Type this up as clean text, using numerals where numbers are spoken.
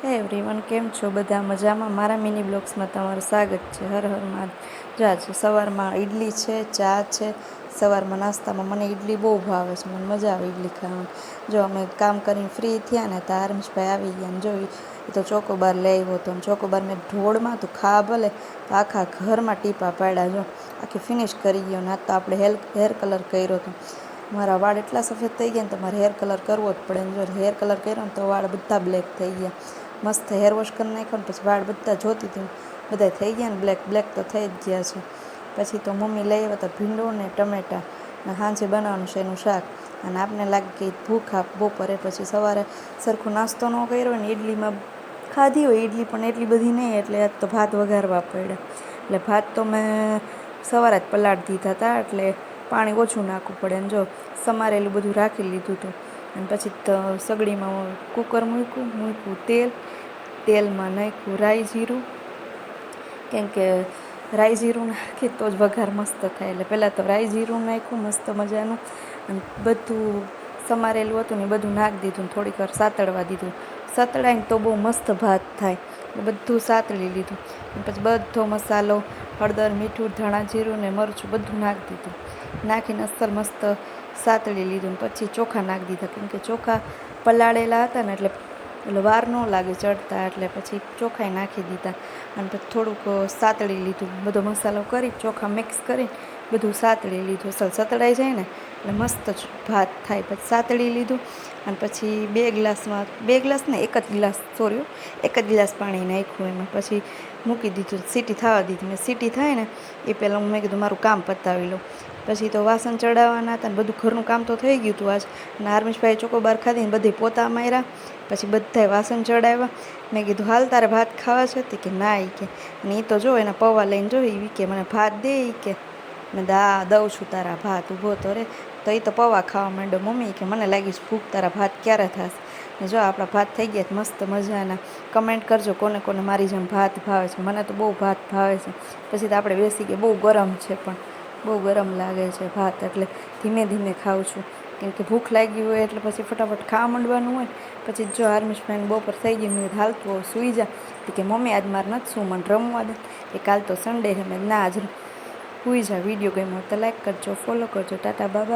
હે એવરીવન, કેમ છો બધા? મજામાં? મારા મિની બ્લોગ્સમાં તમારું સ્વાગત છે. હર હર મહાદેવ. જા છે સવારમાં ઇડલી છે, ચા છે. સવારમાં નાસ્તામાં મને ઇડલી બહુ ભાવે છે, મને મજા આવે ઇડલી ખાવાની. જો અમે કામ કરીને ફ્રી થયા ને તો હર્ષભાઈ આવી ગયા ને જોઈ એ તો ચોકોબાર લઈ આવ્યો હતો ને ચોકોબાર મેં ઢોળમાં તો ખા ભલે તો આખા ઘરમાં ટીપા પાડ્યા. જો આખી ફિનિશ કરી ગયો ને. આજ તો આપણે હેર કલર કર્યો હતો. મારા વાળ એટલા સફેદ થઈ ગયા ને તો મારે હેર કલર કરવો જ પડે ને જો હેર કલર કર્યો ને તો વાળ બધા બ્લેક થઈ ગયા. મસ્ત હેર વોશ કરી નાખ્યો ને પછી વાળ બધા જોતી હતી બધા થઈ ગયા ને બ્લેક તો થઈ જ ગયા છે. પછી તો મમ્મી લઈ આવ્યા હતા ભીંડો ને ટમેટાં ને સાંજે બનાવવાનું છે એનું શાક. અને આપને લાગે કે ભૂખ બપોરે પછી સવારે સરખો નાસ્તો ન કર્યો ને ઇડલીમાં ખાધી હોય ઇડલી પણ એટલી બધી નહીં એટલે આજ તો ભાત વઘારવા પડ્યા. એટલે ભાત તો મેં સવારે જ પલાળી દીધા હતા એટલે પાણી ઓછું નાખવું પડે ને જો સમારેલું બધું રાખી લીધું હતું. અને પછી તો સગડીમાં કુકર મૂક્યું તેલમાં નાખ્યું રાઈ જીરું, કેમ કે રાઈ જીરું નાખી તો જ વઘાર મસ્ત થાય. એટલે પહેલાં તો રાઈ જીરું નાખ્યું મસ્ત મજાનું અને બધું સમારેલું હતું ને બધું નાખી દીધું ને થોડીક વાર સાતળવા દીધું. સતળાઈને તો બહુ મસ્ત ભાત થાય. બધું સાતળી લીધું પછી બધો મસાલો હળદર, મીઠું, ધાણા જીરું ને મરચું બધું નાખી દીધું. નાખીને અસર મસ્ત સાતળી લીધું ને પછી ચોખા નાખી દીધા, કેમ કે ચોખા પલાળેલા હતા ને એટલે વાર ન લાગે ચડતા. એટલે પછી ચોખાઈ નાખી દીધા અને પછી થોડુંક સાતળી લીધું. બધો મસાલો કરી ચોખા મિક્સ કરી બધું સાતળી લીધું. સતળાઈ જાય ને એટલે મસ્ત જ ભાત થાય. પછી સાતળી લીધું અને પછી એક જ ગ્લાસ પાણી નાખ્યું એમાં. પછી મૂકી દીધું, સીટી થવા દીધી. મેં સીટી થાય ને એ પહેલાં મેં કીધું મારું કામ પતાવી લઉં. પછી તો વાસણ ચડાવવાના હતા ને બધું ઘરનું કામ તો થઈ ગયું હતું આજ. અને હર્ષભાઈ ચોકોબાર ખાધીને બધી પોતા માર્યા. પછી બધાએ વાસણ ચડાવ્યા. મેં કીધું હાલ તારે ભાત ખાવા છે કે ના એ કે. અને એ તો જો એના પૌવા લઈને જોઈ એ કે મને ભાત દે એ કે. મેં દઉં છું તારા ભાત, ઊભો તો રે. તો એ તો પૌવા ખાવા માંડ્યો. મમ્મી કે મને લાગીશ ભૂખ, તારા ભાત ક્યારે થશે. ને જો આપણા ભાત થઈ ગયા મસ્ત મજાના. કમેન્ટ કરજો કોને કોને મારી જેમ ભાત ભાવે છે. મને તો બહુ ભાત ભાવે છે. પછી તો આપણે બેસી ગયા, બહુ ગરમ છે પણ બહુ ગરમ લાગે છે ભાત એટલે ધીમે ધીમે ખાઉં છું, કેમ કે ભૂખ લાગી હોય એટલે પછી ફટાફટ ખાવા માંડવાનું હોય. પછી જો હર્ષભાઈને બપોર થઈ ગઈ મેં હાલતું સૂઈ જા કે મમ્મી આજ મારે નથી શું, મને રમવા દે કે કાલ તો સન્ડે છે. મેં ના આજ સૂઈ જા. વિડીયો ગમ્યો તો લાઈક કરજો, ફોલો કરજો. ટાટા બાબા.